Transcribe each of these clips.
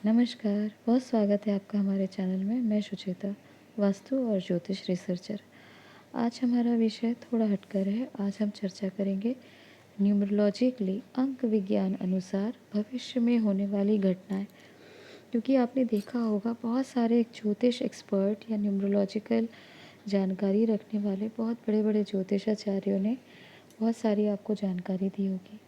नमस्कार, बहुत स्वागत है आपका हमारे चैनल में। मैं सुचेता, वास्तु और ज्योतिष रिसर्चर। आज हमारा विषय थोड़ा हटकर है। आज हम चर्चा करेंगे न्यूमरोलॉजिकली अंक विज्ञान अनुसार भविष्य में होने वाली घटनाएं। क्योंकि आपने देखा होगा बहुत सारे ज्योतिष एक्सपर्ट या न्यूमरोलॉजिकल जानकारी रखने वाले बहुत बड़े बड़े ज्योतिषाचार्यों ने बहुत सारी आपको जानकारी दी होगी।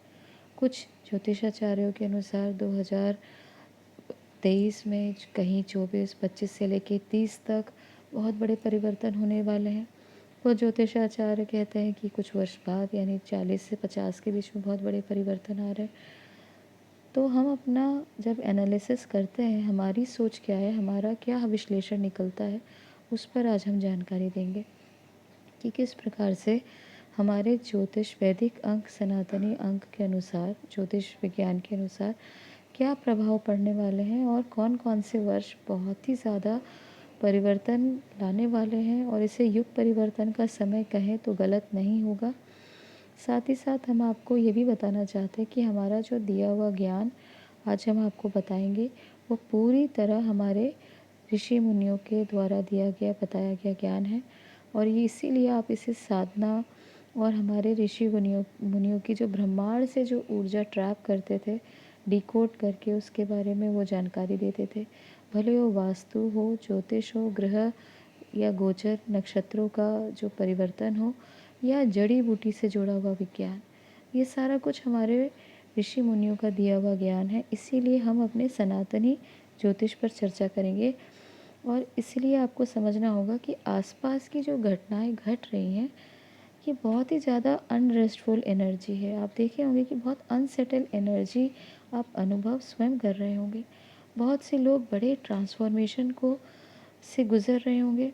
कुछ ज्योतिषाचार्यों के अनुसार 2023 में कहीं 24-25 से लेके 30 तक बहुत बड़े परिवर्तन होने वाले हैं। वो ज्योतिषाचार्य कहते हैं कि कुछ वर्ष बाद यानी 40 से 50 के बीच में बहुत बड़े परिवर्तन आ रहे हैं। तो हम अपना जब एनालिसिस करते हैं, हमारी सोच क्या है, हमारा क्या विश्लेषण निकलता है, उस पर आज हम जानकारी देंगे कि किस प्रकार से हमारे ज्योतिष वैदिक अंक सनातनी अंक के अनुसार, ज्योतिष विज्ञान के अनुसार क्या प्रभाव पड़ने वाले हैं और कौन कौन से वर्ष बहुत ही ज़्यादा परिवर्तन लाने वाले हैं। और इसे युग परिवर्तन का समय कहें तो गलत नहीं होगा। साथ ही साथ हम आपको ये भी बताना चाहते हैं कि हमारा जो दिया हुआ ज्ञान आज हम आपको बताएंगे वो पूरी तरह हमारे ऋषि मुनियों के द्वारा दिया गया बताया गया ज्ञान है। और ये इसीलिए आप इसे साधना और हमारे ऋषि मुनियों मुनियों की जो ब्रह्मांड से जो ऊर्जा ट्रैप करते थे, डिकोड करके उसके बारे में वो जानकारी देते थे। भले वो वास्तु हो, ज्योतिष हो, ग्रह या गोचर नक्षत्रों का जो परिवर्तन हो, या जड़ी बूटी से जुड़ा हुआ विज्ञान, ये सारा कुछ हमारे ऋषि मुनियों का दिया हुआ ज्ञान है। इसीलिए हम अपने सनातनी ज्योतिष पर चर्चा करेंगे। और इसलिए आपको समझना होगा कि आसपास की जो घटनाएं घट रही हैं, ये बहुत ही ज़्यादा अनरेस्टफुल एनर्जी है। आप देखे होंगे कि बहुत अनसेटल एनर्जी आप अनुभव स्वयं कर रहे होंगे। बहुत से लोग बड़े ट्रांसफॉर्मेशन को से गुज़र रहे होंगे।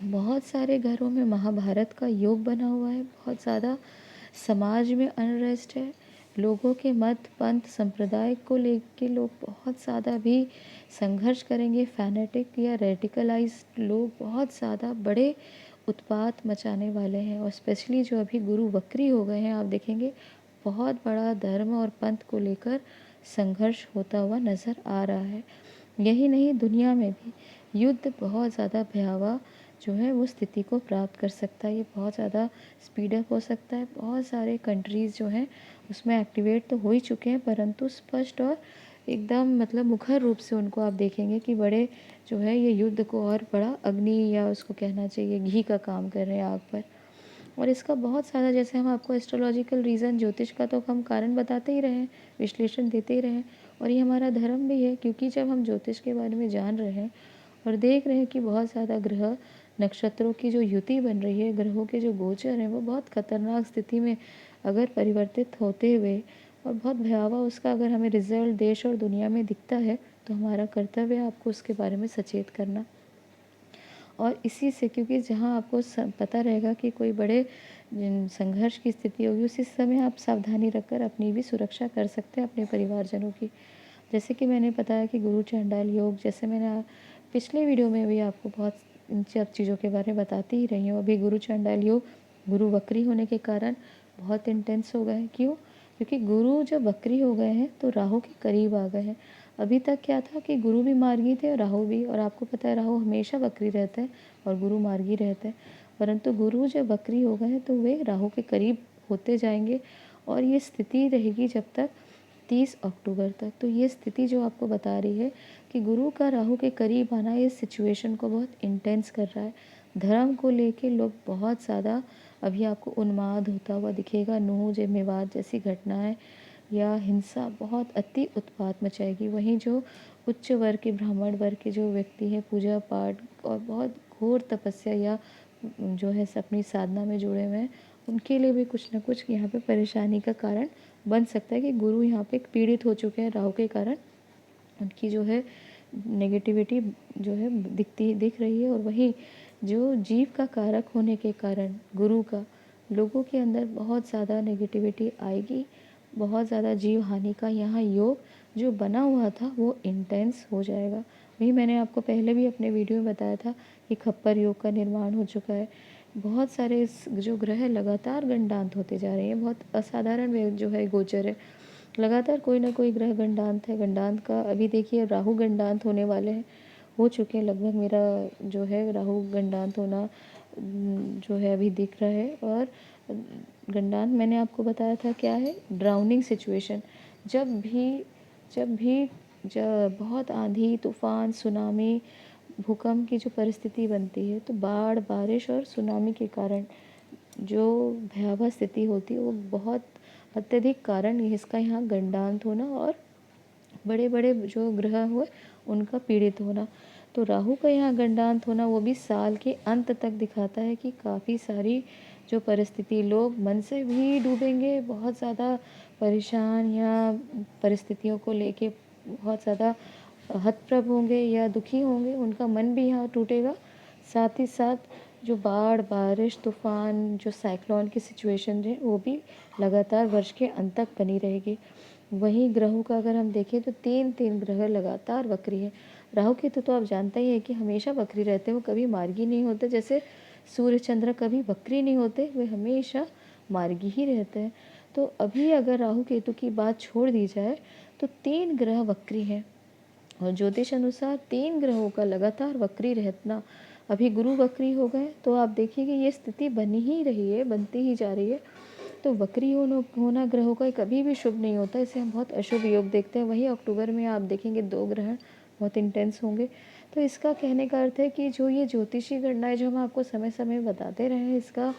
बहुत सारे घरों में महाभारत का योग बना हुआ है। बहुत ज़्यादा समाज में अनरेस्ट है। लोगों के मत पंथ संप्रदाय को लेके लोग बहुत ज़्यादा भी संघर्ष करेंगे। फैनेटिक या रेडिकलाइज्ड लोग बहुत ज़्यादा बड़े उत्पात मचाने वाले हैं। और स्पेशली जो अभी गुरु वक्री हो गए हैं, आप देखेंगे बहुत बड़ा धर्म और पंथ को लेकर संघर्ष होता हुआ नज़र आ रहा है। यही नहीं, दुनिया में भी युद्ध बहुत ज़्यादा भयावह जो है वो स्थिति को प्राप्त कर सकता है। ये बहुत ज़्यादा स्पीडअप हो सकता है। बहुत सारे कंट्रीज़ जो हैं उसमें एक्टिवेट तो हो ही चुके हैं, परंतु स्पष्ट और एकदम मतलब मुखर रूप से उनको आप देखेंगे कि बड़े जो है ये युद्ध को और बड़ा अग्नि या उसको कहना चाहिए घी का काम कर रहे हैं आग पर। और इसका बहुत सारा, जैसे हम आपको एस्ट्रोलॉजिकल रीज़न ज्योतिष का तो हम कारण बताते ही रहे हैं, विश्लेषण देते ही रहे हैं। और ये हमारा धर्म भी है, क्योंकि जब हम ज्योतिष के बारे में जान रहे हैं और देख रहे हैं कि बहुत ज़्यादा ग्रह नक्षत्रों की जो युति बन रही है, ग्रहों के जो गोचर हैं वो बहुत खतरनाक स्थिति में अगर परिवर्तित होते हुए और बहुत भयावह उसका अगर हमें रिजल्ट देश और दुनिया में दिखता है, तो हमारा कर्तव्य है आपको उसके बारे में सचेत करना। और इसी से, क्योंकि जहाँ आपको पता रहेगा कि कोई बड़े संघर्ष की स्थिति होगी, उसी समय आप सावधानी रखकर अपनी भी सुरक्षा कर सकते हैं, अपने परिवारजनों की। जैसे कि मैंने बताया कि गुरु चंडाल योग, जैसे मैंने पिछले वीडियो में भी आपको बहुत इन सब चीज़ों के बारे में बताती ही रही हूँ। अभी गुरु चंडाल योग गुरु वक्री होने के कारण बहुत इंटेंस हो गए। क्यों? क्योंकि गुरु जब वक्री हो गए हैं तो राहु के करीब आ गए हैं। अभी तक क्या था कि गुरु भी मार्गी थे और राहु भी, और आपको पता है राहु हमेशा वक्री रहते हैं और गुरु मार्गी रहते हैं। परंतु गुरु जब वक्री हो गए हैं तो वे राहु के करीब होते जाएंगे और ये स्थिति रहेगी जब तक 30 अक्टूबर तक। तो ये स्थिति जो आपको बता रही है कि गुरु का राहु के करीब आना इस सिचुएशन को बहुत इंटेंस कर रहा है। धर्म को लेके लोग बहुत ज़्यादा अभी आपको उन्माद होता हुआ दिखेगा। नूह जे मेवात जैसी घटनाएं या हिंसा, बहुत अति उत्पात मचाएगी। वहीं जो उच्च वर्ग के ब्राह्मण वर्ग के जो व्यक्ति हैं, पूजा पाठ और बहुत घोर तपस्या या जो है अपनी साधना में जुड़े हुए हैं, उनके लिए भी कुछ ना कुछ यहाँ पे परेशानी का कारण बन सकता है कि गुरु यहाँ पे पीड़ित हो चुके हैं राहु के कारण। उनकी जो है नेगेटिविटी जो है दिख रही है। और वहीं जो जीव का कारक होने के कारण गुरु का, लोगों के अंदर बहुत ज़्यादा नेगेटिविटी आएगी। बहुत ज़्यादा जीव हानि का यहाँ योग जो बना हुआ था वो इंटेंस हो जाएगा। वही मैंने आपको पहले भी अपने वीडियो में बताया था कि खप्पर योग का निर्माण हो चुका है। बहुत सारे जो ग्रह लगातार गंडांत होते जा रहे हैं, बहुत असाधारण जो है गोचर है। लगातार कोई ना कोई ग्रह गंडांत है। गंडांत का अभी देखिए राहु गंडांत होने वाले हैं, हो चुके हैं लगभग। मेरा जो है राहु गंडांत होना जो है अभी दिख रहा है। और गंडांत मैंने आपको बताया था क्या है, ड्राउनिंग सिचुएशन। जब बहुत आंधी तूफान सुनामी भूकंप की जो परिस्थिति बनती है, तो बाढ़ बारिश और सुनामी के कारण जो भयावह स्थिति होती है वो बहुत अत्यधिक कारण इसका यहाँ गंडांत होना और बड़े बड़े जो ग्रह हुए उनका पीड़ित होना। तो राहु का यहाँ गंडांत होना वो भी साल के अंत तक दिखाता है कि काफ़ी सारी जो परिस्थिति, लोग मन से भी डूबेंगे, बहुत ज़्यादा परेशान या परिस्थितियों को लेके बहुत ज़्यादा हतप्रभ होंगे या दुखी होंगे, उनका मन भी यहाँ टूटेगा। साथ ही साथ जो बाढ़ बारिश तूफान जो साइक्लोन की सिचुएशन है वो भी लगातार वर्ष के अंत तक बनी रहेगी। वहीं ग्रहों का अगर हम देखें तो तीन तीन ग्रह लगातार वक्री है। राहु केतु तो आप जानते ही है कि हमेशा वक्री रहते हैं, वो कभी मार्गी नहीं होते। जैसे सूर्य चंद्र कभी वक्री नहीं होते, वे हमेशा मार्गी ही रहते हैं। तो अभी अगर राहु केतु की बात छोड़ दी जाए तो तीन ग्रह वक्री हैं और ज्योतिष अनुसार तीन ग्रहों का लगातार वक्री रहना, अभी गुरु वक्री हो गए तो आप देखिए कि ये स्थिति बनी ही रही है, बनती ही जा रही है। तो वक्री होना ग्रहों का कभी भी शुभ नहीं होता, इसे हम बहुत अशुभ योग देखते हैं। वहीं अक्टूबर में आप देखेंगे 2 ग्रहण बहुत इंटेंस होंगे। तो इसका कहने का अर्थ है कि जो ये ज्योतिषी गणना है जो हम आपको समय समय बताते रहे हैं, इसका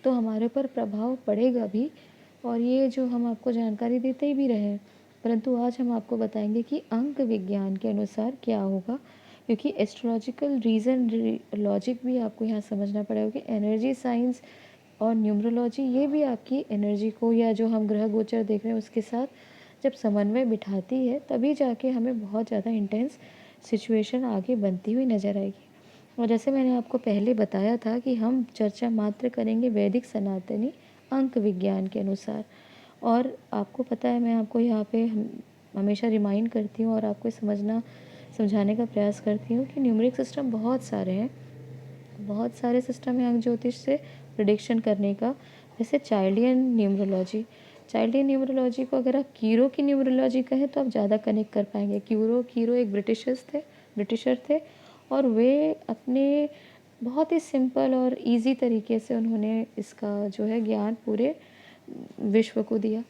तो हमारे ऊपर प्रभाव पड़ेगा भी, और ये जो हम आपको जानकारी देते ही भी रहे हैं। परंतु आज हम आपको बताएंगे कि अंक विज्ञान के अनुसार क्या होगा, क्योंकि एस्ट्रोलॉजिकल रीज़न लॉजिक भी आपको यहाँ समझना पड़ेगा कि एनर्जी साइंस और न्यूमरोलॉजी ये भी आपकी एनर्जी को या जो हम ग्रह गोचर देख रहे हैं उसके साथ जब समन्वय बिठाती है, तभी जाके हमें बहुत ज़्यादा इंटेंस सिचुएशन आगे बनती हुई नज़र आएगी। और जैसे मैंने आपको पहले बताया था कि हम चर्चा मात्र करेंगे वैदिक सनातनी अंक विज्ञान के अनुसार। और आपको पता है, मैं आपको यहाँ पे हमेशा रिमाइंड करती हूँ और आपको समझाने का प्रयास करती हूँ कि न्यूमरिक सिस्टम बहुत सारे हैं, बहुत सारे सिस्टम हैं अंक ज्योतिष से प्रिडिक्शन करने का। जैसे चाइल्डियन न्यूमरोलॉजी को अगर आप कीरो की न्यूमरोलॉजी कहें तो आप ज़्यादा कनेक्ट कर पाएंगे। कीरो एक ब्रिटिशर थे और वे अपने बहुत ही सिंपल और इजी तरीके से उन्होंने इसका जो है ज्ञान पूरे विश्व को दिया।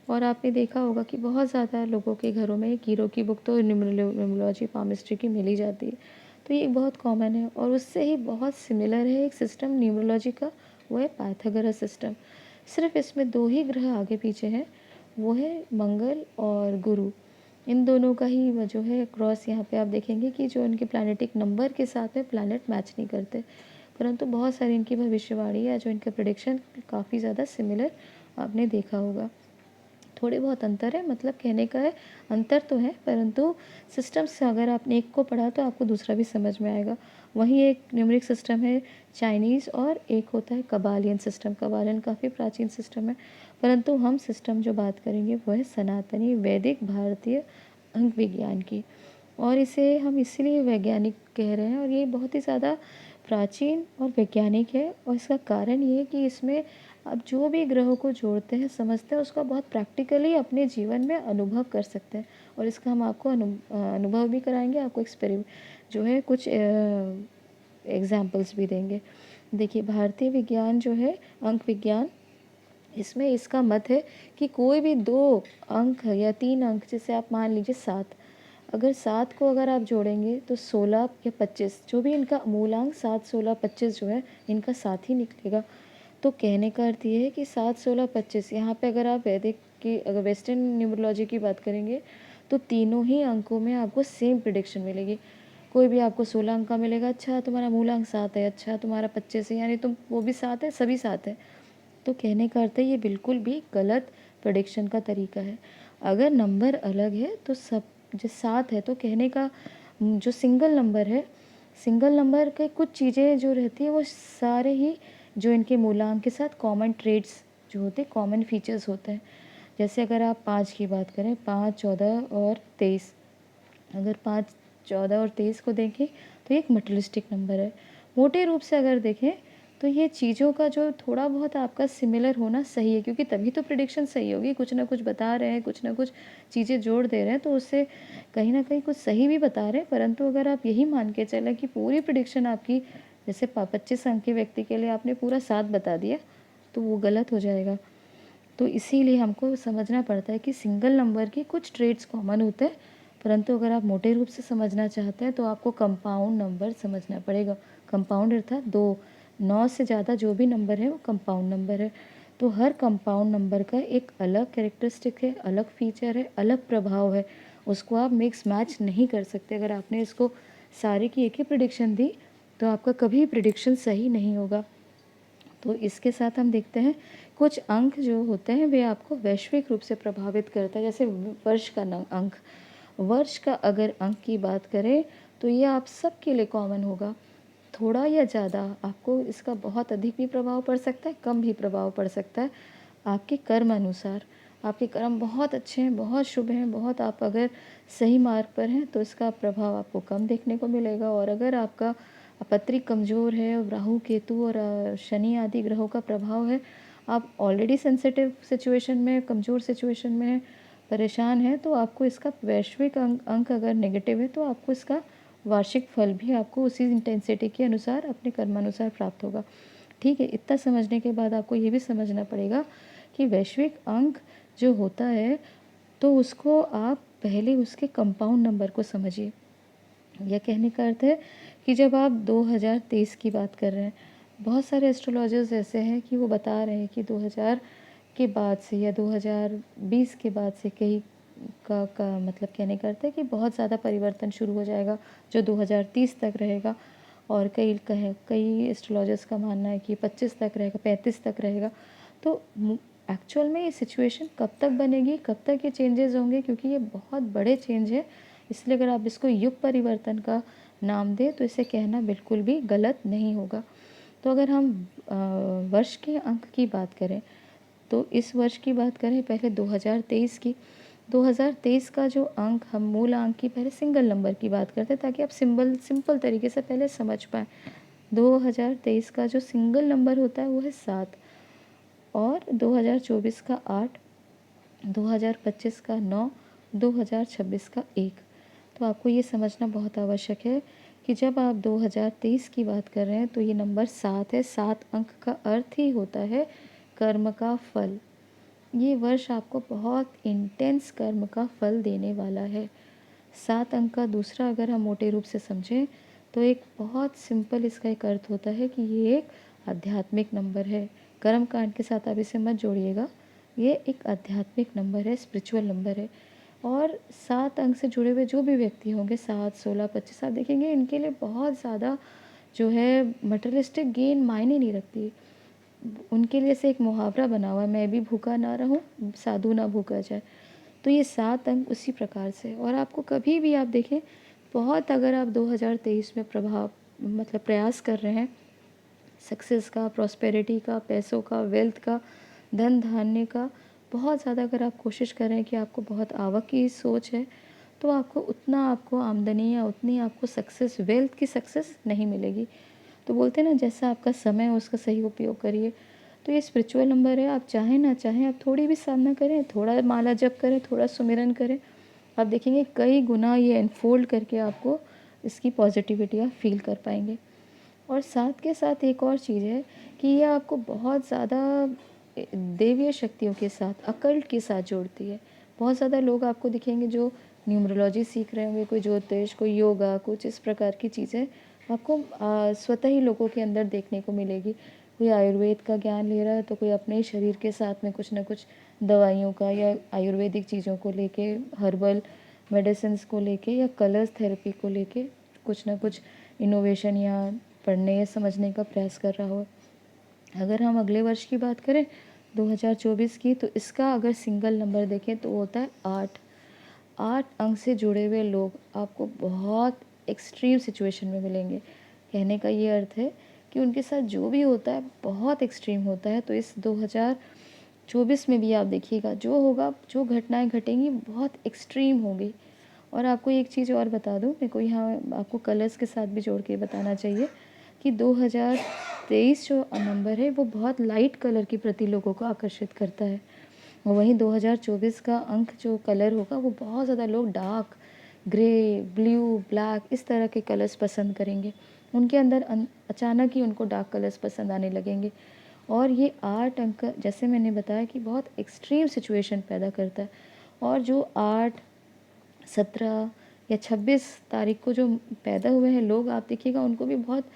और आपने देखा होगा कि बहुत ज़्यादा लोगों के घरों में कीरो की बुक तो न्यूमरोलॉजी पामिस्ट्री की मिल ही जाती है। तो ये बहुत कॉमन है और उससे ही बहुत सिमिलर है एक सिस्टम न्यूमरोलॉजी का, वो है पाइथागोरस सिस्टम। सिर्फ इसमें 2 ही ग्रह आगे पीछे हैं, वो है मंगल और गुरु। इन दोनों का ही वो जो है क्रॉस यहाँ पे आप देखेंगे कि जो इनके प्लैनेटिक नंबर के साथ में प्लैनेट मैच नहीं करते, परंतु बहुत सारी इनकी भविष्यवाणी या जो इनका प्रेडिक्शन काफ़ी ज़्यादा सिमिलर आपने देखा होगा। थोड़े बहुत अंतर है, मतलब कहने का है अंतर तो है, परंतु सिस्टम से अगर आपने एक को पढ़ा तो आपको दूसरा भी समझ में आएगा। वहीं एक न्यूमरिक सिस्टम है चाइनीज़ और एक होता है कबालियन सिस्टम। कबालियन काफ़ी प्राचीन सिस्टम है, परंतु हम सिस्टम जो बात करेंगे वो है सनातनी वैदिक भारतीय अंक विज्ञान की। और इसे हम इसीलिए वैज्ञानिक कह रहे हैं और ये बहुत ही ज़्यादा प्राचीन और वैज्ञानिक है। और इसका कारण ये है कि इसमें आप जो भी ग्रहों को जोड़ते हैं समझते हैं उसका बहुत प्रैक्टिकली अपने जीवन में अनुभव कर सकते हैं। और इसका हम आपको अनुभव भी कराएंगे, आपको जो है कुछ एग्जाम्पल्स भी देंगे। देखिए भारतीय विज्ञान जो है अंक विज्ञान, इसमें इसका मत है कि कोई भी 2 अंक या 3 अंक, जैसे आप मान लीजिए 7, अगर 7 को अगर आप जोड़ेंगे तो 16 या 25, जो भी इनका मूलांक 7, 16, 25 जो है इनका साथ ही निकलेगा। तो कहने का अर्थ ये है कि 7, 16, 25 यहाँ पे अगर आप वैदिक की अगर वेस्टर्न न्यूमरोलॉजी की बात करेंगे तो तीनों ही अंकों में आपको सेम प्रिडिक्शन मिलेगी। कोई भी आपको 16 अंक का मिलेगा, अच्छा तुम्हारा मूलांक 7 है, अच्छा तुम्हारा 25 है, यानी तुम वो भी 7 है, सभी 7 है। तो कहने का अर्थ है ये बिल्कुल भी गलत प्रेडिक्शन का तरीका है। अगर नंबर अलग है तो सब जो 7 है तो कहने का जो सिंगल नंबर है, सिंगल नंबर के कुछ चीज़ें जो रहती है वो सारे ही जो इनके मूलांक के साथ कॉमन ट्रेड्स जो होते हैं, कॉमन फीचर्स होते हैं। जैसे अगर आप 5 की बात करें, 5, 14 और 23, अगर 5, 14 और 23 को देखें तो एक मटेरियलिस्टिक नंबर है। मोटे रूप से अगर देखें तो ये चीज़ों का जो थोड़ा बहुत आपका सिमिलर होना सही है, क्योंकि तभी तो प्रेडिक्शन सही होगी। कुछ ना कुछ बता रहे हैं, कुछ ना कुछ चीज़ें जोड़ दे रहे हैं, तो उससे कहीं न कहीं कुछ सही भी बता रहे हैं। परंतु अगर आप यही मान के चलें कि पूरी प्रेडिक्शन आपकी, जैसे 25 अंक के व्यक्ति के लिए आपने पूरा 7 बता दिया, तो वो गलत हो जाएगा। तो इसीलिए हमको समझना पड़ता है कि सिंगल नंबर की कुछ ट्रेड्स कॉमन होते हैं, परंतु अगर आप मोटे रूप से समझना चाहते हैं तो आपको कंपाउंड नंबर समझना पड़ेगा। कंपाउंड अर्थात 2, 9 से ज़्यादा जो भी नंबर है वो कंपाउंड नंबर है। तो हर कंपाउंड नंबर का एक अलग कैरेक्टरिस्टिक है, अलग फीचर है, अलग प्रभाव है। उसको आप मिक्स मैच नहीं कर सकते। अगर आपने इसको सारे की एक ही प्रिडिक्शन दी तो आपका कभी प्रिडिक्शन सही नहीं होगा। तो इसके साथ हम देखते हैं कुछ अंक जो होते हैं वे आपको वैश्विक रूप से प्रभावित करता है। जैसे वर्ष का अंक, वर्ष का अगर अंक की बात करें तो ये आप सबके लिए कॉमन होगा। थोड़ा या ज़्यादा आपको इसका बहुत अधिक भी प्रभाव पड़ सकता है, कम भी प्रभाव पड़ सकता है आपके कर्म अनुसार। आपके कर्म बहुत अच्छे हैं, बहुत शुभ हैं, बहुत आप अगर सही मार्ग पर हैं तो इसका प्रभाव आपको कम देखने को मिलेगा। और अगर आपका पत्री कमज़ोर है, राहु केतु और शनि आदि ग्रहों का प्रभाव है, आप ऑलरेडी सेंसिटिव सिचुएशन में, कमज़ोर सिचुएशन में हैं, परेशान हैं, तो आपको इसका वैश्विक अंक अगर नेगेटिव है तो आपको इसका वार्षिक फल भी आपको उसी इंटेंसिटी के अनुसार अपने कर्मानुसार प्राप्त होगा। ठीक है, इतना समझने के बाद आपको ये भी समझना पड़ेगा कि वैश्विक अंक जो होता है तो उसको आप पहले उसके कंपाउंड नंबर को समझिए। यह कहने का अर्थ है कि जब आप 2023 की बात कर रहे हैं, बहुत सारे एस्ट्रोलॉजर्स ऐसे हैं कि वो बता रहे हैं कि 2000 के बाद से या 2020 के बाद से कई का मतलब कहने का अर्थ है कि बहुत ज़्यादा परिवर्तन शुरू हो जाएगा जो 2030 तक रहेगा। और कई एस्ट्रोलॉजर्स का मानना है कि 25 तक रहेगा, 35 तक रहेगा। तो एक्चुअल में ये सिचुएशन कब तक बनेगी, कब तक ये चेंजेस होंगे, क्योंकि ये बहुत बड़े चेंज है, इसलिए अगर आप इसको युग परिवर्तन का नाम दें तो इसे कहना बिल्कुल भी गलत नहीं होगा। तो अगर हम वर्ष के अंक की बात करें तो इस वर्ष की बात करें पहले 2023 की। 2023 का जो अंक, हम मूल अंक की पहले सिंगल नंबर की बात करते हैं ताकि आप सिंपल तरीके से पहले समझ पाएँ। 2023 का जो सिंगल नंबर होता है वो है 7, और 2024 का 8, 2025 का 9, 2026 का 1। तो आपको ये समझना बहुत आवश्यक है कि जब आप 2023 की बात कर रहे हैं तो ये नंबर 7 है। 7 अंक का अर्थ ही होता है कर्म का फल। ये वर्ष आपको बहुत इंटेंस कर्म का फल देने वाला है। 7 अंक का दूसरा अगर हम मोटे रूप से समझें तो एक बहुत सिंपल इसका एक अर्थ होता है कि ये एक आध्यात्मिक नंबर है। कर्म कांड के साथ आप इसे मत जोड़िएगा, ये एक आध्यात्मिक नंबर है, स्पिरिचुअल नंबर है। और 7 अंक से जुड़े हुए जो भी व्यक्ति होंगे, 7, 16, 25, आप देखेंगे इनके लिए बहुत ज़्यादा जो है मटेरियलिस्टिक गेन मायने नहीं रखती। उनके लिए से एक मुहावरा बना हुआ है, मैं भी भूखा ना रहूं, साधु ना भूखा जाए। तो ये 7 अंक उसी प्रकार से। और आपको कभी भी आप देखें, बहुत अगर आप 2023 में प्रयास कर रहे हैं सक्सेस का, प्रॉस्पेरिटी का, पैसों का, वेल्थ का, धन धान्य का, बहुत ज़्यादा अगर आप कोशिश कर रहे हैं कि आपको बहुत आवक की सोच है, तो आपको उतना आपको आमदनी या उतनी आपको सक्सेस, वेल्थ की सक्सेस नहीं मिलेगी। तो बोलते हैं ना, जैसा आपका समय है उसका सही उपयोग करिए। तो ये स्पिरिचुअल नंबर है, आप चाहें ना चाहें आप थोड़ी भी साधना करें, थोड़ा माला जप करें, थोड़ा सुमिरन करें, आप देखेंगे कई गुना ये अनफोल्ड करके आपको इसकी पॉजिटिविटी आप फील कर पाएंगे। और साथ के साथ एक और चीज़ है कि ये आपको बहुत ज़्यादा देवीय शक्तियों के साथ, अकल्ट के साथ जोड़ती है। बहुत ज़्यादा लोग आपको दिखेंगे जो न्यूमरोलॉजी सीख रहे होंगे, कोई ज्योतिष, कोई योगा, कुछ इस प्रकार की चीज़ें आपको स्वतः ही लोगों के अंदर देखने को मिलेगी। कोई आयुर्वेद का ज्ञान ले रहा है तो कोई अपने शरीर के साथ में कुछ ना कुछ दवाइयों का या आयुर्वेदिक चीज़ों को लेके, हर्बल मेडिसिन्स को लेके या कलर्स थेरेपी को लेके कुछ ना कुछ इनोवेशन या पढ़ने या समझने का प्रयास कर रहा हो। अगर हम अगले वर्ष की बात करें 2024 की, तो इसका अगर सिंगल नंबर देखें तो होता है 8। 8 अंक से जुड़े हुए लोग आपको बहुत एक्सट्रीम सिचुएशन में मिलेंगे। कहने का ये अर्थ है कि उनके साथ जो भी होता है बहुत एक्सट्रीम होता है। तो इस 2024 में भी आप देखिएगा जो होगा, जो घटनाएं घटेंगी बहुत एक्सट्रीम होंगी। और आपको एक चीज़ और बता दूं, मेरे को यहाँ आपको कलर्स के साथ भी जोड़ के बताना चाहिए कि 2023 जो नंबर है वो बहुत लाइट कलर के प्रति लोगों को आकर्षित करता है। और वहीं 2024 का अंक जो कलर होगा वो बहुत ज़्यादा लोग डार्क ग्रे, ब्लू, ब्लैक इस तरह के कलर्स पसंद करेंगे। उनके अंदर अचानक ही उनको डार्क कलर्स पसंद आने लगेंगे। और ये 8 अंक जैसे मैंने बताया कि बहुत एक्सट्रीम सिचुएशन पैदा करता है। और जो 8, 17 या 26 तारीख को जो पैदा हुए हैं लोग, आप देखिएगा उनको भी बहुत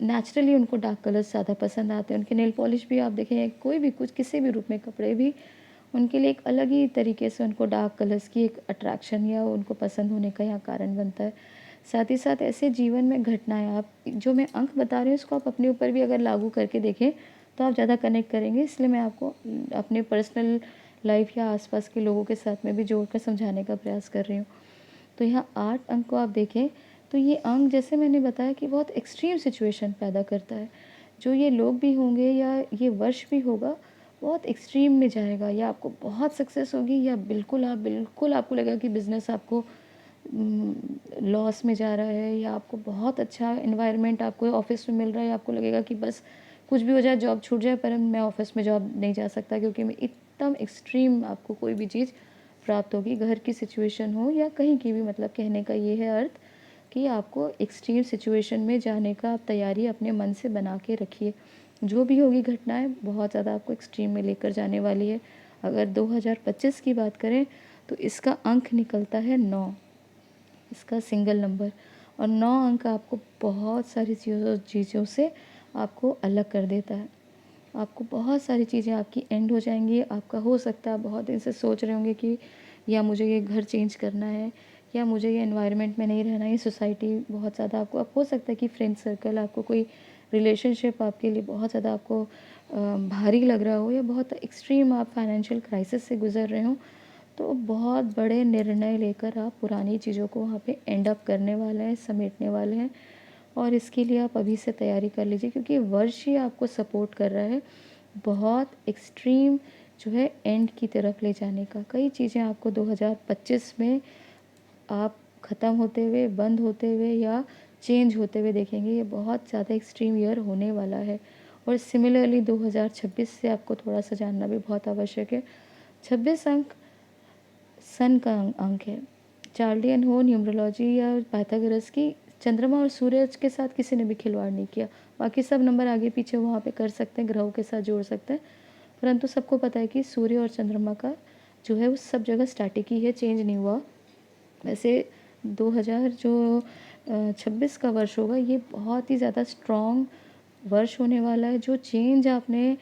नेचुरली उनको डार्क कलर्स ज़्यादा पसंद आते हैं। उनके नेल पॉलिश भी आप देखें, कोई भी कुछ किसी भी रूप में कपड़े भी उनके लिए एक अलग ही तरीके से उनको डार्क कलर्स की एक अट्रैक्शन या उनको पसंद होने का यहाँ कारण बनता है। साथ ही साथ ऐसे जीवन में घटनाएँ आप जो मैं अंक बता रही हूँ इसको आप अपने ऊपर भी अगर लागू करके देखें तो आप ज़्यादा कनेक्ट करेंगे। इसलिए मैं आपको अपने पर्सनल लाइफ या आसपास के लोगों के साथ में भी जोड़कर समझाने का प्रयास कर रही हूँ। तो यहाँ 8 अंक को आप देखें तो ये अंक जैसे मैंने बताया कि बहुत एक्सट्रीम सिचुएशन पैदा करता है। जो ये लोग भी होंगे या ये वर्ष भी होगा बहुत एक्सट्रीम में जाएगा, या आपको बहुत सक्सेस होगी या बिल्कुल आपको लगेगा कि बिज़नेस आपको लॉस में जा रहा है, या आपको बहुत अच्छा एनवायरनमेंट आपको ऑफिस में मिल रहा है, आपको लगेगा कि बस कुछ भी हो जाए जॉब छूट जाए पर मैं ऑफिस में जॉब नहीं जा सकता क्योंकि मैं एकदम एक्सट्रीम आपको कोई भी चीज़ प्राप्त होगी, घर की सिचुएशन हो या कहीं की भी। मतलब कहने का ये है अर्थ कि आपको एक्सट्रीम सिचुएशन में जाने का आप तैयारी अपने मन से बना के रखिए। जो भी होगी घटनाएं बहुत ज़्यादा आपको एक्सट्रीम में लेकर जाने वाली है। अगर 2025 की बात करें तो इसका अंक निकलता है 9, इसका सिंगल नंबर। और 9 अंक आपको बहुत सारी चीज़ों से आपको अलग कर देता है। आपको बहुत सारी चीज़ें आपकी एंड हो जाएंगी। आपका हो सकता है बहुत दिन से सोच रहे होंगे कि या मुझे ये घर चेंज करना है, या मुझे ये एनवायरनमेंट में नहीं रहना, ये सोसाइटी बहुत ज़्यादा आपको, अब हो सकता है कि फ्रेंड सर्कल आपको कोई रिलेशनशिप आपके लिए बहुत ज़्यादा आपको भारी लग रहा हो, या बहुत एक्सट्रीम आप फाइनेंशियल क्राइसिस से गुजर रहे हो। तो बहुत बड़े निर्णय लेकर आप पुरानी चीज़ों को वहाँ पे एंड अप करने वाले हैं, समेटने वाले हैं। और इसके लिए आप अभी से तैयारी कर लीजिए क्योंकि वर्ष ही आपको सपोर्ट कर रहा है बहुत एक्सट्रीम जो है एंड की तरफ ले जाने का। कई चीज़ें आपको 2025 में आप ख़त्म होते हुए, बंद होते हुए या चेंज होते हुए देखेंगे। ये बहुत ज़्यादा एक्सट्रीम ईयर होने वाला है। और सिमिलरली 2026 से आपको थोड़ा सा जानना भी बहुत आवश्यक है। 26 अंक सन का अंक है। चार्लियन हो, न्यूमरोलॉजी या पाइथागोरस की चंद्रमा और सूरज के साथ किसी ने भी खिलवाड़ नहीं किया। बाकी सब नंबर आगे पीछे वहाँ पे कर सकते हैं, ग्रहों के साथ जोड़ सकते हैं, परंतु सबको पता है कि सूर्य और चंद्रमा का जो है वो सब जगह स्टैटिक ही है, चेंज नहीं हुआ। वैसे 2000 जो 26 का वर्ष होगा ये बहुत ही ज़्यादा स्ट्रॉन्ग वर्ष होने वाला है। जो चेंज आपने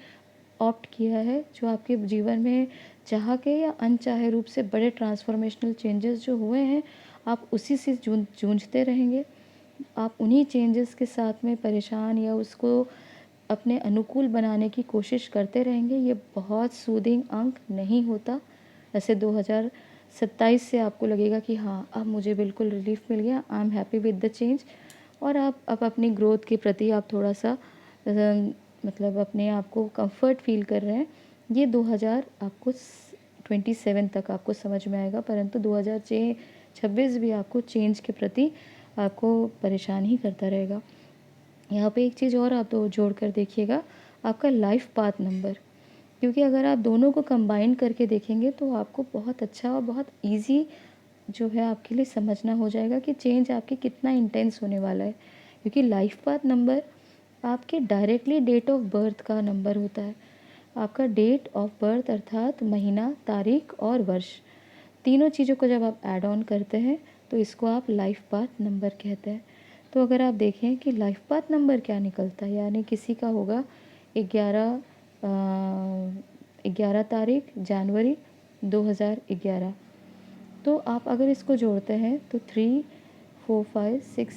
ऑप्ट किया है, जो आपके जीवन में चाह के या अनचाहे रूप से बड़े ट्रांसफॉर्मेशनल चेंजेस जो हुए हैं, आप उसी से जूझते रहेंगे। आप उन्हीं चेंजेस के साथ में परेशान या उसको अपने अनुकूल बनाने की कोशिश करते रहेंगे। ये बहुत सूदिंग अंक नहीं होता। ऐसे 2027 से आपको लगेगा कि हाँ, अब मुझे बिल्कुल रिलीफ मिल गया, I am happy with the change. और आप अब अपनी ग्रोथ के प्रति आप थोड़ा सा मतलब अपने आप को कंफर्ट फील कर रहे हैं। ये 2000 आपको 27 तक आपको समझ में आएगा, परंतु 2026 भी आपको चेंज के प्रति आपको परेशान ही करता रहेगा। यहाँ पे एक चीज़ और आप तो जोड़ कर देखिएगा, आपका लाइफ पाथ नंबर। क्योंकि अगर आप दोनों को कंबाइन करके देखेंगे तो आपको बहुत अच्छा और बहुत इजी जो है आपके लिए समझना हो जाएगा कि चेंज आपके कितना इंटेंस होने वाला है। क्योंकि लाइफ पाथ नंबर आपके डायरेक्टली डेट ऑफ बर्थ का नंबर होता है। आपका डेट ऑफ बर्थ अर्थात महीना, तारीख और वर्ष, तीनों चीज़ों को जब आप ऐड ऑन करते हैं तो इसको आप लाइफ पाथ नंबर कहते हैं। तो अगर आप देखें कि लाइफ पाथ नंबर क्या निकलता है, यानी किसी का होगा 11 तारीख जनवरी 2011। तो आप अगर इसको जोड़ते हैं तो 3, 4, 5, 6,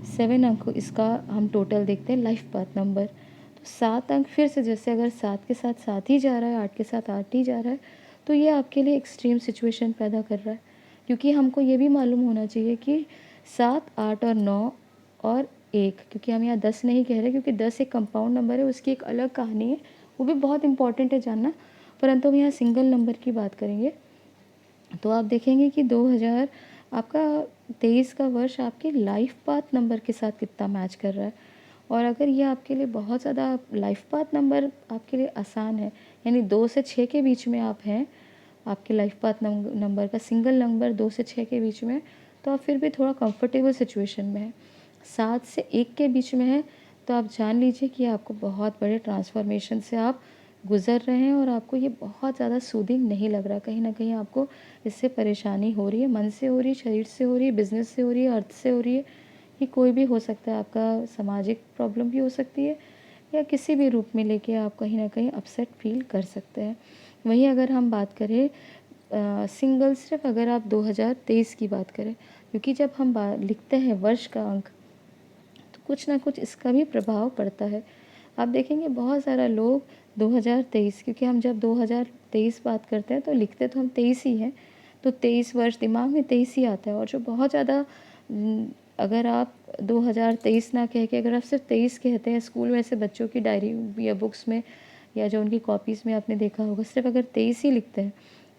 7 अंक इसका हम टोटल देखते हैं लाइफ पाथ नंबर। तो 7 अंक फिर से जैसे अगर 7 के साथ 7 ही जा रहा है, 8 के साथ 8 ही जा रहा है, तो ये आपके लिए एक्सट्रीम सिचुएशन पैदा कर रहा है। क्योंकि हमको ये भी मालूम होना चाहिए कि 7, 8 और 9 और 1, क्योंकि हम यहाँ 10 नहीं कह रहे क्योंकि 10 एक कंपाउंड नंबर है, उसकी एक अलग कहानी है, वो भी बहुत इंपॉर्टेंट है जानना, परंतु हम यहाँ सिंगल नंबर की बात करेंगे। तो आप देखेंगे कि 2000 आपका 23 का वर्ष आपके लाइफ पाथ नंबर के साथ कितना मैच कर रहा है। और अगर ये आपके लिए बहुत ज़्यादा लाइफ पाथ नंबर आपके लिए आसान है, यानी 2 से 6 के बीच में आप हैं, आपके लाइफ पाथ नंबर का सिंगल नंबर 2 से 6 के बीच में है, तो आप फिर भी थोड़ा कंफर्टेबल सिचुएशन में हैं। 7 से 1 के बीच में है, तो आप जान लीजिए कि आपको बहुत बड़े ट्रांसफॉर्मेशन से आप गुज़र रहे हैं और आपको ये बहुत ज़्यादा सूदिंग नहीं लग रहा। कहीं न कहीं आपको इससे परेशानी हो रही है, मन से हो रही है, शरीर से हो रही है, बिज़नेस से हो रही है, अर्थ से हो रही है। ये कोई भी हो सकता है, आपका सामाजिक प्रॉब्लम भी हो सकती है या किसी भी रूप में लेके आप कहीं न कहीं अपसेट फ़ील कर सकते हैं। वहीं अगर हम बात करें सिंगल, सिर्फ अगर आप 2023 की बात करें, क्योंकि जब हम लिखते हैं वर्ष का अंक, तो कुछ ना कुछ इसका भी प्रभाव पड़ता है। आप देखेंगे बहुत सारा लोग 2023, क्योंकि हम जब 2023 बात करते हैं तो लिखते तो हम 23 ही हैं, तो 23 वर्ष दिमाग में 23 ही आता है। और जो बहुत ज़्यादा अगर आप 2023 ना कह के अगर आप सिर्फ 23 कहते हैं, स्कूल में ऐसे बच्चों की डायरी या बुक्स में या जो उनकी कॉपीज़ में आपने देखा होगा, सिर्फ अगर 23 ही लिखते हैं,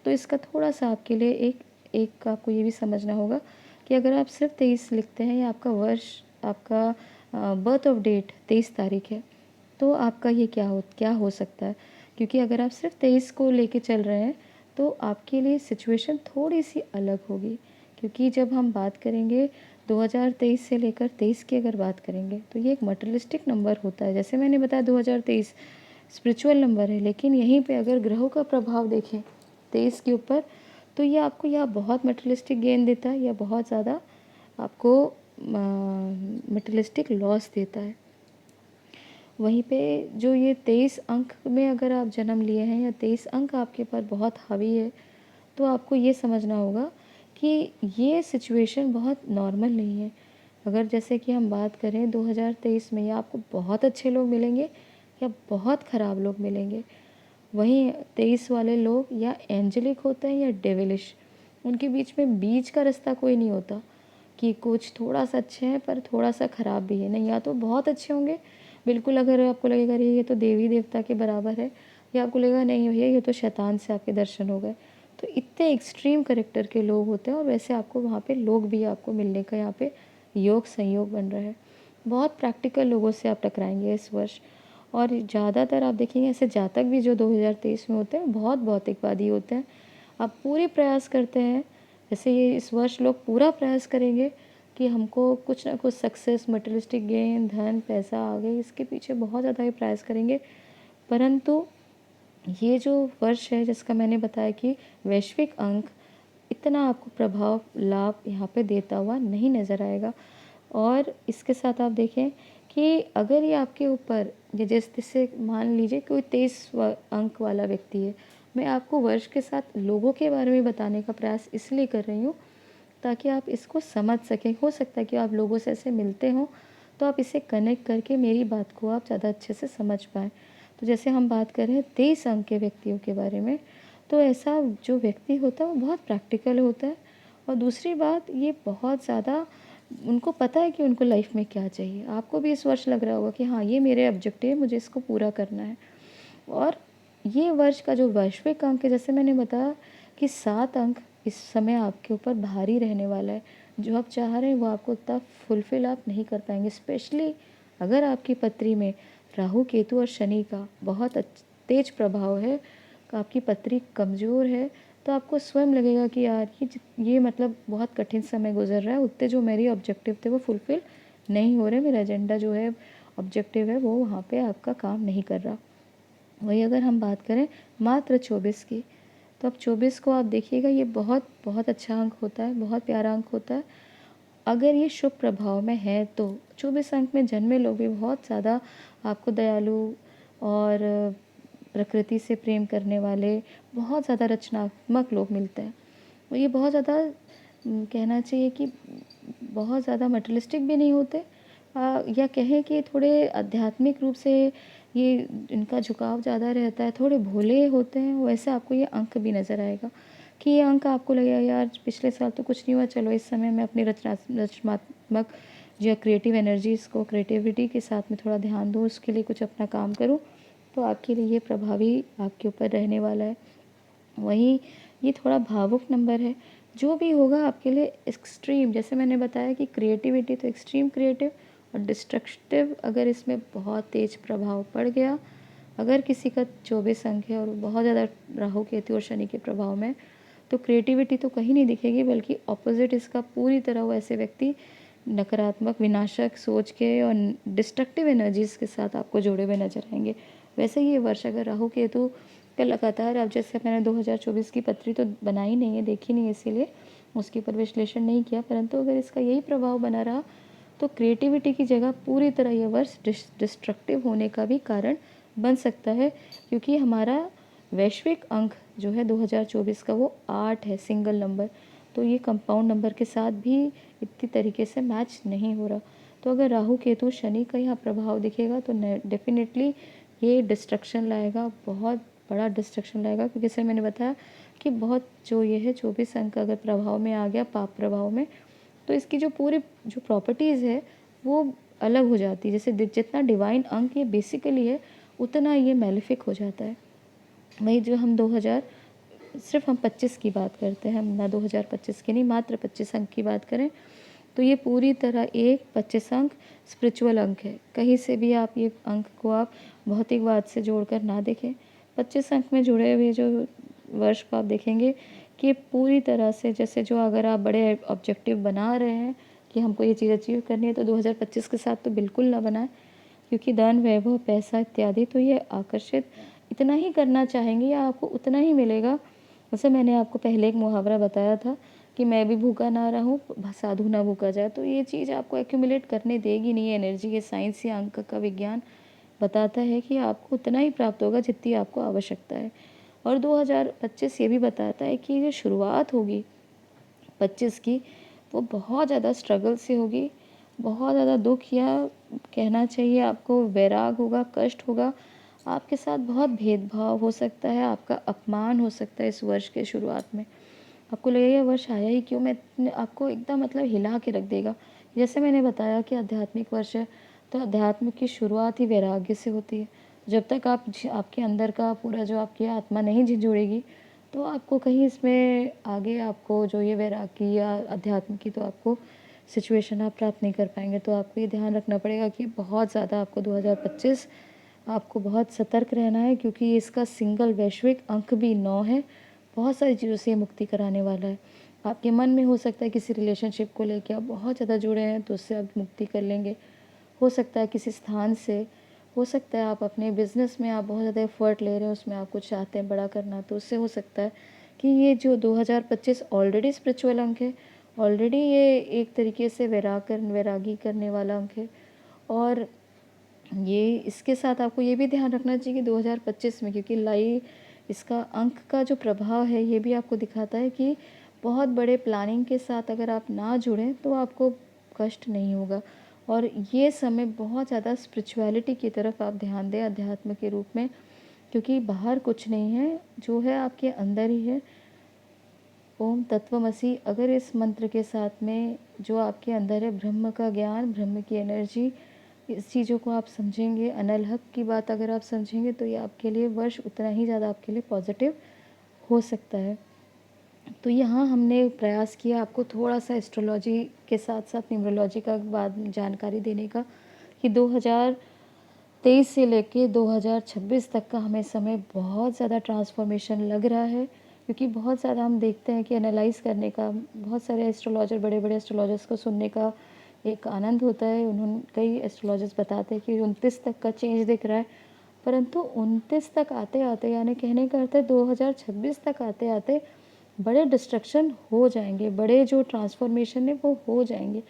तो इसका थोड़ा-सा आपके लिए एक एक आपको ये भी समझना होगा कि अगर आप सिर्फ 23 लिखते हैं या आपका वर्ष, आपका बर्थ ऑफ डेट 23 तारीख है, तो आपका ये क्या हो सकता है। क्योंकि अगर आप सिर्फ 23 को लेके चल रहे हैं, तो आपके लिए सिचुएशन थोड़ी-सी अलग होगी। क्योंकि जब हम बात करेंगे 2023 से लेकर 23 की अगर बात करेंगे, तो ये एक मटेरियलिस्टिक नंबर होता है। जैसे मैंने बताया 2023 स्पिरिचुअल नंबर है, लेकिन यहीं पे अगर ग्रहों का प्रभाव देखें 23 के ऊपर, तो ये आपको या बहुत मटेरियलिस्टिक गेन देता है या बहुत ज़्यादा आपको मटेरियलिस्टिक लॉस देता है। वहीं पे जो ये 23 अंक में अगर आप जन्म लिए हैं या 23 अंक आपके ऊपर बहुत हावी है, तो आपको ये समझना होगा कि ये सिचुएशन बहुत नॉर्मल नहीं है। अगर जैसे कि हम बात करें 2023 में, या आपको बहुत अच्छे लोग मिलेंगे या बहुत ख़राब लोग मिलेंगे। वहीं 23 वाले लोग या एंजेलिक होते हैं या डेविलिश, उनके बीच का रास्ता कोई नहीं होता कि कुछ थोड़ा-सा अच्छे हैं पर थोड़ा-सा ख़राब भी है। नहीं, या तो बहुत अच्छे होंगे, बिल्कुल अगर आपको लगेगा अरे ये तो देवी-देवता के बराबर है, या आपको लगेगा नहीं भैया ये तो शैतान से आपके दर्शन हो गए। तो इतने एक्सट्रीम कैरेक्टर के लोग होते हैं, और वैसे आपको वहाँ पे लोग भी आपको मिलने का यहाँ पे योग संयोग बन रहा है। बहुत प्रैक्टिकल लोगों से आप टकराएँगे इस वर्ष। और ज़्यादातर आप देखेंगे ऐसे जातक भी जो 2023 में होते हैं, बहुत भौतिकवादी होते हैं। आप पूरे प्रयास करते हैं, जैसे ये इस वर्ष लोग पूरा प्रयास करेंगे कि हमको कुछ ना कुछ सक्सेस, मटेरियलिस्टिक गेन, धन, पैसा आ गए, इसके पीछे बहुत ज़्यादा ही प्रयास करेंगे। परंतु ये जो वर्ष है जिसका मैंने बताया कि वैश्विक अंक, इतना आपको प्रभाव लाभ यहाँ पे देता हुआ नहीं नज़र आएगा। और इसके साथ आप देखें कि अगर ये आपके ऊपर, ये जैसे मान लीजिए कोई 23 अंक वाला व्यक्ति है, मैं आपको वर्ष के साथ लोगों के बारे में बताने का प्रयास इसलिए कर रही हूँ ताकि आप इसको समझ सकें। हो सकता है कि आप लोगों से ऐसे मिलते हों, तो आप इसे कनेक्ट करके मेरी बात को आप ज़्यादा अच्छे से समझ पाएँ। तो जैसे हम बात कर रहे हैं 23 अंक के व्यक्तियों के बारे में, तो ऐसा जो व्यक्ति होता है वो बहुत प्रैक्टिकल होता है। और दूसरी बात, ये बहुत ज़्यादा उनको पता है कि उनको लाइफ में क्या चाहिए। आपको भी इस वर्ष लग रहा होगा कि हाँ, ये मेरे ऑब्जेक्टिव है, मुझे इसको पूरा करना है। और ये वर्ष का जो वैश्विक अंक है, जैसे मैंने बताया कि 7 अंक इस समय आपके ऊपर भारी रहने वाला है। जो आप चाह रहे हैं वो आपको उतना फुलफ़िल आप नहीं कर पाएँगे। स्पेशली अगर आपकी पत्री में राहु, केतु और शनि का बहुत तेज प्रभाव है, आपकी पत्री कमज़ोर है, तो आपको स्वयं लगेगा कि यार ये मतलब बहुत कठिन समय गुज़र रहा है, उतने जो मेरे ऑब्जेक्टिव थे वो फुलफ़िल नहीं हो रहे, मेरा एजेंडा जो है, ऑब्जेक्टिव है, वो वहाँ पे आपका काम नहीं कर रहा। वही अगर हम बात करें मात्र 24 की, तो अब 24 को आप देखिएगा, ये बहुत बहुत अच्छा अंक होता है, बहुत प्यारा अंक होता है। अगर ये शुभ प्रभाव में है तो 24 अंक में जन्मे लोग भी बहुत ज़्यादा आपको दयालु और प्रकृति से प्रेम करने वाले, बहुत ज़्यादा रचनात्मक लोग मिलते हैं। और ये बहुत ज़्यादा कहना चाहिए कि बहुत ज़्यादा मटेरियलिस्टिक भी नहीं होते, या कहें कि थोड़े आध्यात्मिक रूप से ये इनका झुकाव ज़्यादा रहता है, थोड़े भोले होते हैं। वैसे आपको ये अंक भी नज़र आएगा कि ये अंक आपको लगेगा यार पिछले साल तो कुछ नहीं हुआ, चलो इस समय मैं अपनी रचनात्मक जो क्रिएटिव एनर्जीज़ को, क्रिएटिविटी के साथ में थोड़ा ध्यान दूँ, उसके लिए कुछ अपना काम करूँ, तो आपके लिए ये प्रभावी आपके ऊपर रहने वाला है। वहीं ये थोड़ा भावुक नंबर है, जो भी होगा आपके लिए एक्सट्रीम, जैसे मैंने बताया कि क्रिएटिविटी तो एक्सट्रीम क्रिएटिव और डिस्ट्रक्टिव अगर इसमें बहुत तेज प्रभाव पड़ गया, अगर किसी का 24 अंक है और बहुत ज़्यादा राहु केतु और शनि के प्रभाव में, तो क्रिएटिविटी तो कहीं नहीं दिखेगी, बल्कि ऑपोजिट इसका पूरी तरह वो ऐसे व्यक्ति नकारात्मक विनाशक सोच के और डिस्ट्रक्टिव एनर्जीज के साथ आपको जुड़े हुए नजर आएंगे। वैसे ये वर्ष अगर राहु केतु का लगातार, अब जैसे मैंने 2024 की पत्री तो बनाई नहीं है, देखी नहीं है, इसीलिए उसके ऊपर विश्लेषण नहीं किया, परंतु अगर इसका यही प्रभाव बना रहा तो क्रिएटिविटी की जगह पूरी तरह यह वर्ष डिस्ट्रक्टिव होने का भी कारण बन सकता है, क्योंकि हमारा वैश्विक अंक जो है 2024 का वो 8 है, सिंगल नंबर। तो ये कंपाउंड नंबर के साथ भी इतनी तरीके से मैच नहीं हो रहा। तो अगर राहु केतु शनि का यहाँ प्रभाव दिखेगा तो डेफिनेटली ये डिस्ट्रक्शन लाएगा, बहुत बड़ा डिस्ट्रक्शन लाएगा, क्योंकि सर मैंने बताया कि बहुत जो ये है 24 अंक अगर प्रभाव में आ गया, पाप प्रभाव में, तो इसकी जो पूरी जो प्रॉपर्टीज़ है वो अलग हो जाती है। जैसे जितना डिवाइन अंक ये बेसिकली है, उतना ये मेलिफिक हो जाता है। वही जो हम 2000 सिर्फ हम 25 की बात करते हैं, हम ना 2025 की नहीं, मात्र 25 अंक की बात करें तो ये पूरी तरह एक 25 अंक स्पिरिचुअल अंक है। कहीं से भी आप ये अंक को आप भौतिकवाद से जोड़कर ना देखें। 25 अंक में जुड़े हुए जो वर्ष को आप देखेंगे कि पूरी तरह से, जैसे जो अगर आप बड़े ऑब्जेक्टिव बना रहे हैं कि हमको ये चीज़ अचीव करनी है, तो 2025 के साथ तो बिल्कुल ना बनाएं, क्योंकि धन, वैभव, पैसा इत्यादि तो ये आकर्षित इतना ही करना चाहेंगे या आपको उतना ही मिलेगा। वैसे मैंने आपको पहले एक मुहावरा बताया था कि मैं भी भूखा ना रहूं, साधु ना भूखा जाए। तो ये चीज़ आपको एक्यूमुलेट करने देगी नहीं एनर्जी। ये साइंस या अंक का विज्ञान बताता है कि आपको उतना ही प्राप्त होगा जितनी आपको आवश्यकता है। और 2025 ये भी बताता है कि जो शुरुआत होगी 25 की, वो बहुत ज़्यादा स्ट्रगल से होगी, बहुत ज़्यादा दुख या कहना चाहिए आपको वैराग होगा, कष्ट होगा, आपके साथ बहुत भेदभाव हो सकता है, आपका अपमान हो सकता है इस वर्ष के शुरुआत में। आपको लगेगा ये वर्ष आया ही क्यों, मैं आपको एकदम मतलब हिला के रख देगा। जैसे मैंने बताया कि आध्यात्मिक वर्ष है, तो अध्यात्म की शुरुआत ही वैराग्य से होती है। जब तक आपके अंदर का पूरा जो आपकी आत्मा नहीं जुड़ेगी, तो आपको कहीं इसमें आगे आपको जो ये वैराग्य या अध्यात्म की तो आपको सिचुएशन आप प्राप्त नहीं कर पाएंगे। तो आपको ये ध्यान रखना पड़ेगा कि बहुत ज़्यादा आपको 2025 आपको बहुत सतर्क रहना है, क्योंकि इसका सिंगल वैश्विक अंक भी 9 है। बहुत सारी चीज़ों से ये मुक्ति कराने वाला है। आपके मन में हो सकता है किसी रिलेशनशिप को लेकर आप बहुत ज़्यादा जुड़े हैं, तो उससे आप मुक्ति कर लेंगे। हो सकता है किसी स्थान से, हो सकता है आप अपने बिजनेस में आप बहुत ज़्यादा एफर्ट ले रहे हैं, उसमें आप कुछ चाहते हैं बड़ा करना, तो उससे हो सकता है कि ये जो 2025 ऑलरेडी स्पिरिचुअल अंक है, ऑलरेडी ये एक तरीके से वैरागी करने वाला अंक है। और ये इसके साथ आपको ये भी ध्यान रखना चाहिए कि 2025 में, क्योंकि इसका अंक का जो प्रभाव है ये भी आपको दिखाता है कि बहुत बड़े प्लानिंग के साथ अगर आप ना जुड़ें तो आपको कष्ट नहीं होगा। और ये समय बहुत ज़्यादा स्पिरिचुअलिटी की तरफ आप ध्यान दें, अध्यात्म के रूप में, क्योंकि बाहर कुछ नहीं है, जो है आपके अंदर ही है। ओम तत्वमसि, अगर इस मंत्र के साथ में जो आपके अंदर है ब्रह्म का ज्ञान, ब्रह्म की एनर्जी, इस चीज़ों को आप समझेंगे, अनल हक की बात अगर आप समझेंगे, तो ये आपके लिए वर्ष उतना ही ज़्यादा आपके लिए पॉजिटिव हो सकता है। तो यहाँ हमने प्रयास किया आपको थोड़ा सा एस्ट्रोलॉजी के साथ साथ न्यूमरोलॉजी का बाद जानकारी देने का, कि 2023 से लेके 2026 तक का हमें समय बहुत ज़्यादा ट्रांसफॉर्मेशन लग रहा है, क्योंकि बहुत ज़्यादा हम देखते हैं कि एनालाइज करने का, बहुत सारे एस्ट्रोलॉजर, बड़े बड़े एस्ट्रोलॉजर्स को सुनने का एक आनंद होता है। उन्होंने कई एस्ट्रोलॉजर्स बताते हैं कि 29 तक का चेंज दिख रहा है, परंतु 29 तक आते आते, यानी कहने का अर्थ है 2026 तक आते आते बड़े डिस्ट्रक्शन हो जाएंगे, बड़े जो ट्रांसफॉर्मेशन है वो हो जाएंगे।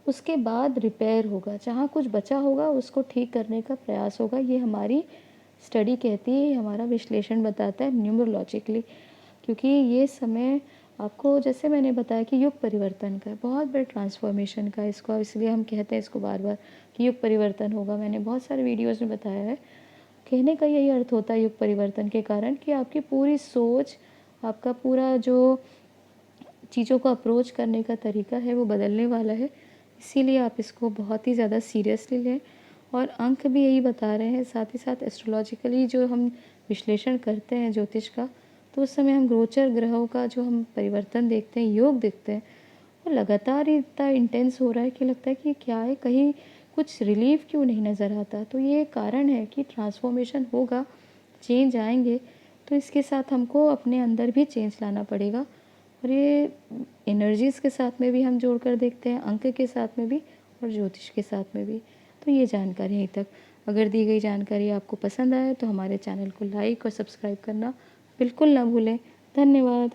उसके बाद रिपेयर होगा, जहाँ कुछ बचा होगा उसको ठीक करने का प्रयास होगा। ये हमारी स्टडी कहती है, हमारा विश्लेषण बताता है न्यूमरोलॉजिकली, क्योंकि ये समय आपको, जैसे मैंने बताया कि युग परिवर्तन का है, बहुत बड़े ट्रांसफॉर्मेशन का, इसको इसलिए हम कहते हैं इसको बार बार कि युग परिवर्तन होगा। मैंने बहुत सारे वीडियोज़ में बताया है, कहने का यही अर्थ होता है युग परिवर्तन के कारण, कि आपकी पूरी सोच, आपका पूरा जो चीज़ों को अप्रोच करने का तरीका है वो बदलने वाला है। इसीलिए आप इसको बहुत ही ज़्यादा सीरियसली लें। और अंक भी यही बता रहे हैं, साथ ही साथ एस्ट्रोलॉजिकली जो हम विश्लेषण करते हैं ज्योतिष का, तो उस समय हम गोचर ग्रहों का जो हम परिवर्तन देखते हैं, योग देखते हैं, वो लगातार ही इतना इंटेंस हो रहा है कि लगता है कि क्या है, कहीं कुछ रिलीफ़ क्यों नहीं नज़र आता? तो ये कारण है कि ट्रांसफ़ॉर्मेशन होगा, चेंज आएँगे, तो इसके साथ हमको अपने अंदर भी चेंज लाना पड़ेगा। और ये एनर्जीज़ के साथ में भी हम जोड़कर देखते हैं, अंक के साथ में भी और ज्योतिष के साथ में भी। तो ये जानकारी यहीं तक। अगर दी गई जानकारी आपको पसंद आए तो हमारे चैनल को लाइक और सब्सक्राइब करना बिल्कुल ना भूलें। धन्यवाद।